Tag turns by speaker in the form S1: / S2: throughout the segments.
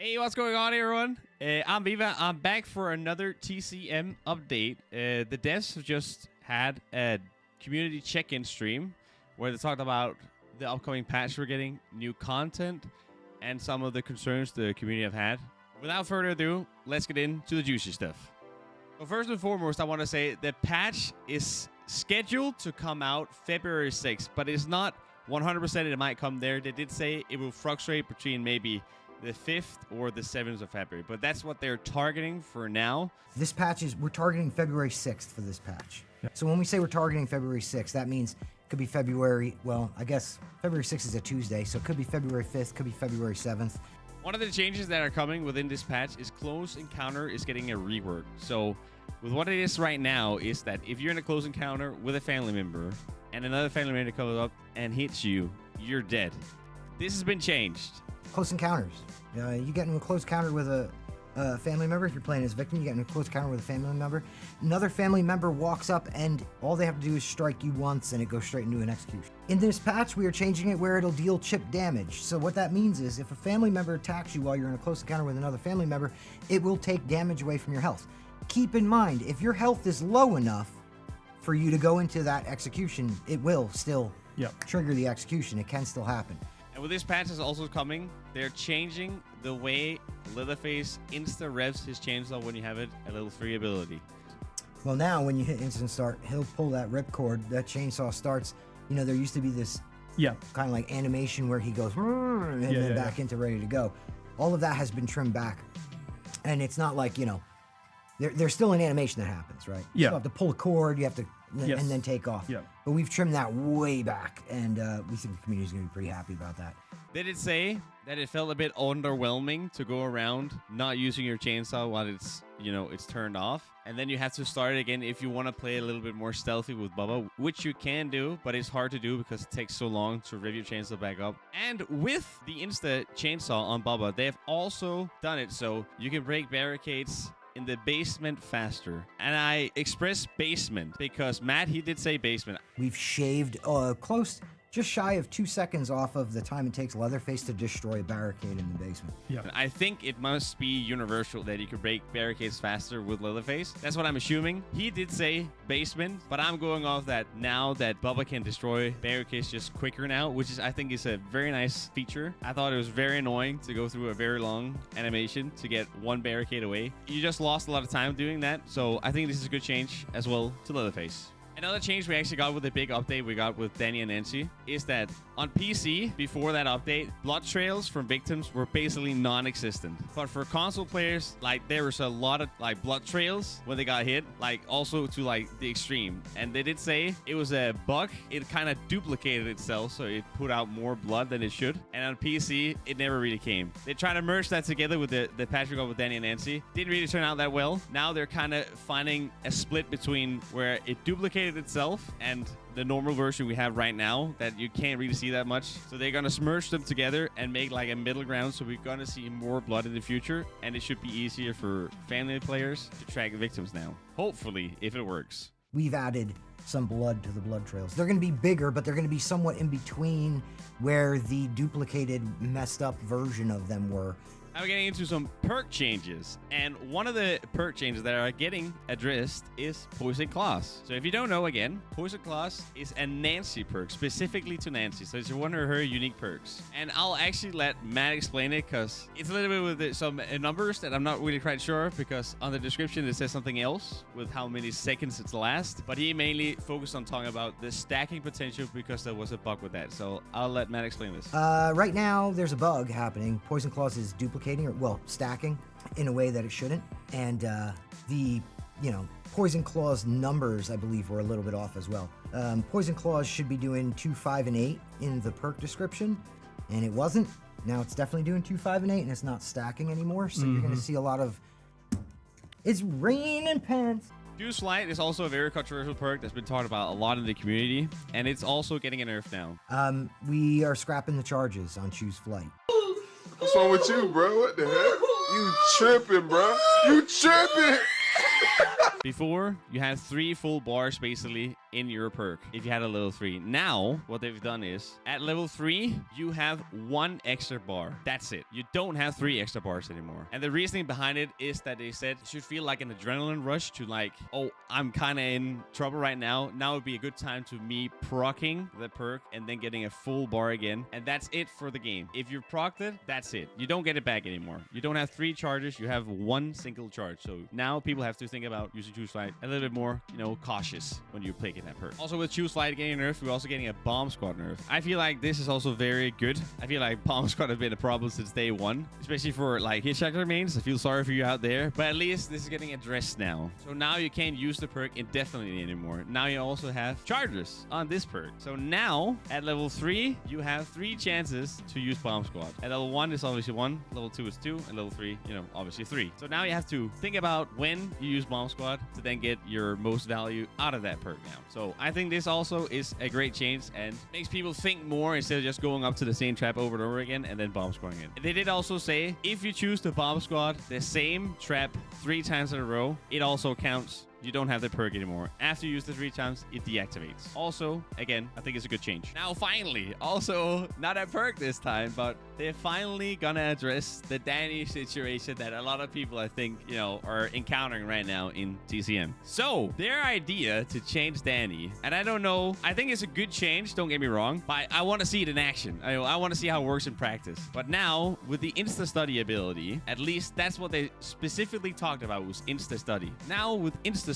S1: Hey, what's going on, everyone? I'm Viva. I'm back for another TCM update. The devs have just had a community check-in stream where they talked about the upcoming patch we're getting, new content, and some of the concerns the community have had. Without further ado, let's get into the juicy stuff. So first and foremost, I want to say the patch is scheduled to come out February 6th, but it's not 100% it might come there. They did say it will fluctuate between maybe the 5th or the 7th of February, but that's what they're targeting for now.
S2: This patch we're targeting February 6th for this patch. So when we say we're targeting February 6th, that means it could be February, well, I guess February 6th is a Tuesday, so it could be February 5th, could be February 7th.
S1: One of the changes that are coming within this patch is Close Encounter is getting a rework. So with what it is right now is that if you're in a close encounter with a family member and another family member comes up and hits you, you're dead. This has been changed.
S2: Close encounters. You get into a close encounter with a family member. If you're playing as a victim, you get into a close encounter with a family member. Another family member walks up and all they have to do is strike you once and it goes straight into an execution. In this patch, we are changing it where it'll deal chip damage. So what that means is if a family member attacks you while you're in a close encounter with another family member, it will take damage away from your health. Keep in mind, if your health is low enough for you to go into that execution, it will still trigger the execution. It can still happen.
S1: And with this patch is also coming, they're changing the way Leatherface insta-revs his chainsaw when you have it a level 3 ability.
S2: Well, now when you hit instant start, he'll pull that ripcord, that chainsaw starts. You know, there used to be this kind of like animation where he goes and then back into ready to go. All of that has been trimmed back. And it's not like, you know, there's still an animation that happens, right? You have to pull a cord, you have to, and then take off. But we've trimmed that way back, and we think the community's going to be pretty happy about that.
S1: They did say that it felt a bit underwhelming to go around not using your chainsaw while it's, you know, it's turned off. And then you have to start it again if you want to play a little bit more stealthy with Bubba, which you can do, but it's hard to do because it takes so long to rev your chainsaw back up. And with the Insta chainsaw on Bubba, they have also done it so you can break barricades in the basement faster. And I express basement because Matt, he did say basement.
S2: We've shaved just shy of 2 seconds off of the time it takes Leatherface to destroy a barricade in the basement.
S1: I think it must be universal that you can break barricades faster with Leatherface. That's what I'm assuming. He did say basement, but I'm going off that now that Bubba can destroy barricades just quicker now, which is, I think, is a very nice feature. I thought it was very annoying to go through a very long animation to get one barricade away. You just lost a lot of time doing that, so I think this is a good change as well to Leatherface. Another change we actually got with the big update we got with Danny and Nancy is that on PC, before that update, blood trails from victims were basically non-existent. But for console players, like, there was a lot of like blood trails when they got hit, like also to like the extreme. And they did say it was a bug. It kind of duplicated itself, so it put out more blood than it should. And on PC, it never really came. They tried to merge that together with the patch we got with Danny and Nancy. Didn't really turn out that well. Now they're kind of finding a split between where it duplicated itself and the normal version we have right now that you can't really see that much. So they're gonna merge them together and make like a middle ground, so we're gonna see more blood in the future, and it should be easier for family players to track victims now. Hopefully, if it works.
S2: We've added some blood to the blood trails. They're going to be bigger, but they're going to be somewhat in between where the duplicated, messed up version of them were.
S1: Now we're getting into some perk changes, and one of the perk changes that are getting addressed is Poison Claws. So if you don't know, again, Poison Claws is a Nancy perk, specifically to Nancy. So it's one of her unique perks. And I'll actually let Matt explain it because it's a little bit with some numbers that I'm not really quite sure of, because on the description it says something else with how many seconds it lasts. But he mainly focused on talking about the stacking potential because there was a bug with that. So I'll let Matt explain this.
S2: Right now, there's a bug happening. Poison Claws is duplicating, or well, stacking in a way that it shouldn't, and the Poison Claws numbers, I believe, were a little bit off as well. Poison Claws should be doing 2, 5, and 8 in the perk description, and it wasn't. Now it's definitely doing 2, 5, and 8, and it's not stacking anymore. So you're going to see a lot of it's raining pants.
S1: Choose Flight is also a very controversial perk that's been talked about a lot in the community, and it's also getting a nerf now.
S2: We are scrapping the charges on Choose Flight.
S3: What's wrong with you, bro? What the heck? You tripping, bro? You tripping?
S1: Before, you had 3 full bars basically in your perk if you had a level 3. Now, what they've done is at level 3, you have 1 extra bar. That's it. You don't have 3 extra bars anymore. And the reasoning behind it is that they said it should feel like an adrenaline rush to like, oh, I'm kind of in trouble right now. Now would be a good time to me procking the perk and then getting a full bar again. And that's it for the game. If you've procced it, that's it. You don't get it back anymore. You don't have 3 charges. You have 1 single charge. So now people have to think about using Choose Light a little bit more, cautious when you're picking that perk. Also with Choose Light getting nerfed, we're also getting a Bomb Squad nerf. I feel like this is also very good. I feel like Bomb Squad have been a problem since day 1, especially for like Hitchhiker mains. I feel sorry for you out there, but at least this is getting addressed now. So now you can't use the perk indefinitely anymore. Now you also have chargers on this perk. So now at level 3, you have 3 chances to use Bomb Squad. At level 1 is obviously 1, level 2 is 2, and level 3, obviously 3. So now you have to think about when you use Bomb Squad to then get your most value out of that perk now. So I think this also is a great change and makes people think more instead of just going up to the same trap over and over again and then bomb squatting it. They did also say if you choose to bomb squad the same trap 3 times in a row, it also counts. You don't have the perk anymore. After you use the 3 times, it deactivates. Also, again, I think it's a good change. Now, finally, also not a perk this time, but they're finally gonna address the Danny situation that a lot of people, I think, are encountering right now in TCM. So, their idea to change Danny, and I don't know, I think it's a good change, don't get me wrong, but I want to see it in action. I want to see how it works in practice. But now, with the Insta-Study ability, at least that's what they specifically talked about was Insta-Study. Now, with Insta-Study,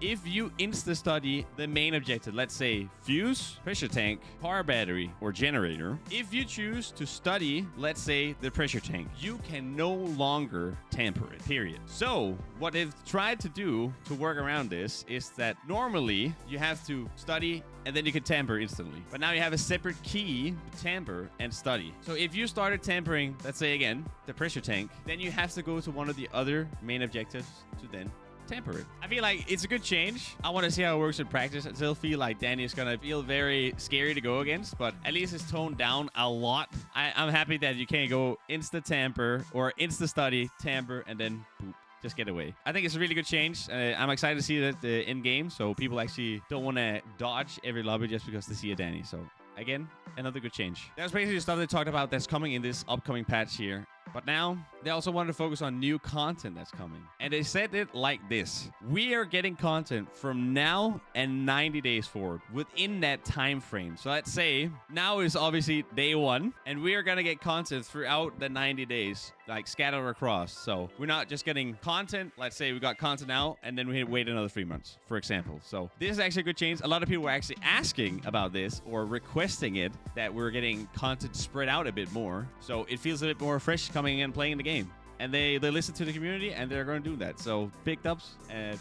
S1: if you Insta-Study the main objective, let's say fuse, pressure tank, power battery, or generator, if you choose to study, let's say the pressure tank, you can no longer tamper it, period. So what they've tried to do to work around this is that normally you have to study and then you can tamper instantly. But now you have a separate key to tamper and study. So if you started tampering, let's say again, the pressure tank, then you have to go to one of the other main objectives to then tamper it. I feel like it's a good change. I want to see how it works in practice. I still feel like Danny is gonna feel very scary to go against, but at least it's toned down a lot. I'm happy that you can't go insta tamper or insta study, tamper, and then boop. Just get away. I think it's a really good change. I'm excited to see that in game, so people actually don't want to dodge every lobby just because they see a Danny. So again, another good change. That's basically the stuff they talked about that's coming in this upcoming patch here. But now, they also wanted to focus on new content that's coming. And they said it like this. We are getting content from now and 90 days forward within that time frame. So let's say now is obviously day 1, and we are going to get content throughout the 90 days, like scattered across. So we're not just getting content. Let's say we got content now, and then we wait another 3 months, for example. So this is actually a good change. A lot of people were actually asking about this or requesting it, that we're getting content spread out a bit more. So it feels a bit more fresh coming in and playing the game. And they listen to the community, and they're going to do that. So big dubs,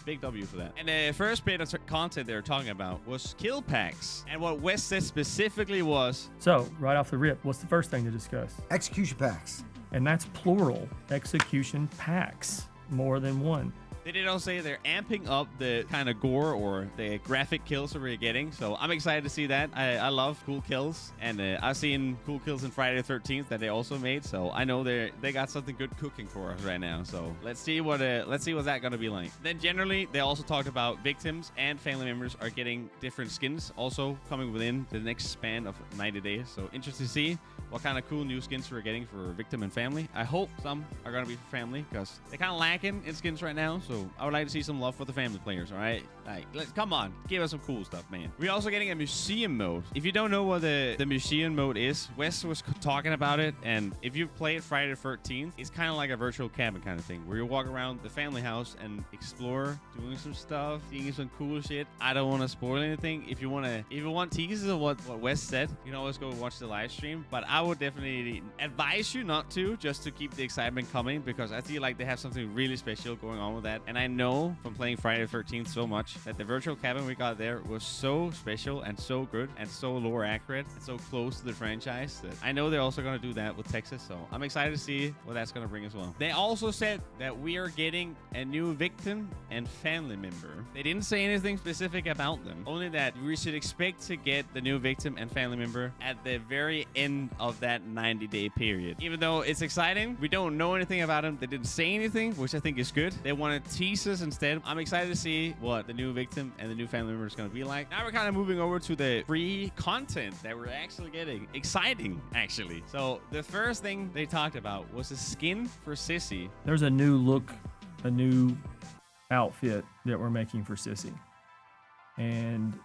S1: big W for that. And the first bit of content they were talking about was kill packs. And what Wes said specifically was...
S3: So, right off the rip, what's the first thing to discuss?
S2: Execution packs.
S3: And that's plural. Execution packs. More than one.
S1: They did also say they're amping up the kind of gore or the graphic kills that we're getting. So I'm excited to see that. I love cool kills. And I've seen cool kills in Friday the 13th that they also made. So I know they got something good cooking for us right now. So let's see what's that going to be like. Then generally, they also talked about victims and family members are getting different skins also coming within the next span of 90 days. So interesting to see what kind of cool new skins we're getting for victim and family. I hope some are going to be for family because they're kind of lacking in skins right now. So I would like to see some love for the family players, all right? Like, come on, give us some cool stuff, man. We're also getting a museum mode. If you don't know what the museum mode is, Wes was talking about it, and if you've played Friday the 13th, it's kind of like a virtual cabin kind of thing, where you walk around the family house and explore, doing some stuff, seeing some cool shit. I don't want to spoil anything. If you want teases of what Wes said, you can always go watch the live stream, but I would definitely advise you not to, just to keep the excitement coming, because I feel like they have something really special going on with that. And I know from playing Friday the 13th so much that the virtual cabin we got there was so special and so good and so lore accurate and so close to the franchise that I know they're also going to do that with Texas. So I'm excited to see what that's going to bring as well. They also said that we are getting a new victim and family member. They didn't say anything specific about them, only that we should expect to get the new victim and family member at the very end of of that 90-day period. Even though it's exciting, we don't know anything about them. They didn't say anything, which I think is good. They want to tease us instead. I'm excited to see what the new victim and the new family member is going to be like. Now we're kind of moving over to the free content that we're actually getting. Exciting, actually. So the first thing they talked about was a skin for Sissy.
S3: There's a new look, a new outfit that we're making for Sissy. And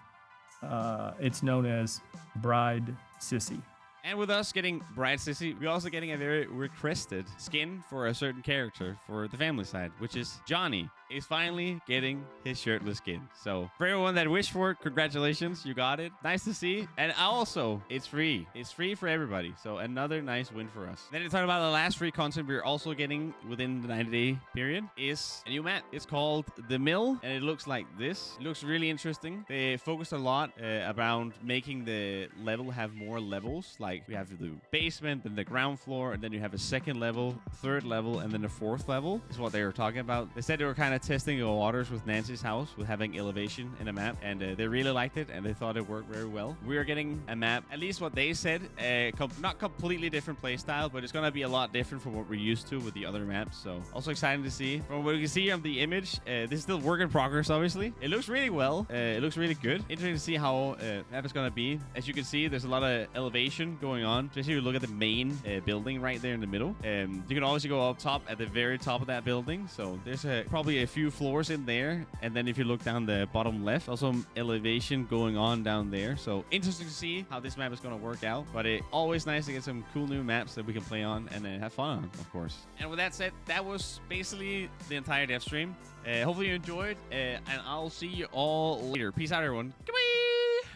S3: it's known as Bride Sissy.
S1: And with us getting Bride Sissy, we're also getting a very requested skin for a certain character for the family side, which is Johnny is finally getting his shirtless skin. So for everyone that wished for it, congratulations, you got it. Nice to see. And also, it's free. It's free for everybody. So another nice win for us. Then to talk about the last free content we're also getting within the 90-day period is a new map. It's called The Mill, and it looks like this. It looks really interesting. They focused a lot around making the level have more levels. Like we have the basement, then the ground floor, and then you have a second level, third level, and then a fourth level is what they were talking about. They said they were kind of testing the waters with Nancy's house with having elevation in a map, and they really liked it, and they thought it worked very well. We are getting a map, at least what they said, not completely different play style, but it's going to be a lot different from what we're used to with the other maps. So also exciting to see. From what you can see on the image, this is still work in progress, obviously. It looks really well. It looks really good. Interesting to see how map is going to be. As you can see, there's a lot of elevation going on, especially if you look at the main building right there in the middle. You can obviously go up top at the very top of that building. So there's probably a few floors in there, and then if you look down the bottom left, also elevation going on down there. So interesting to see how this map is going to work out, but it's always nice to get some cool new maps that we can play on and have fun on, of course. And with that said, that was basically the entire dev stream. Hopefully you enjoyed, and I'll see you all later. Peace out, everyone. Goodbye.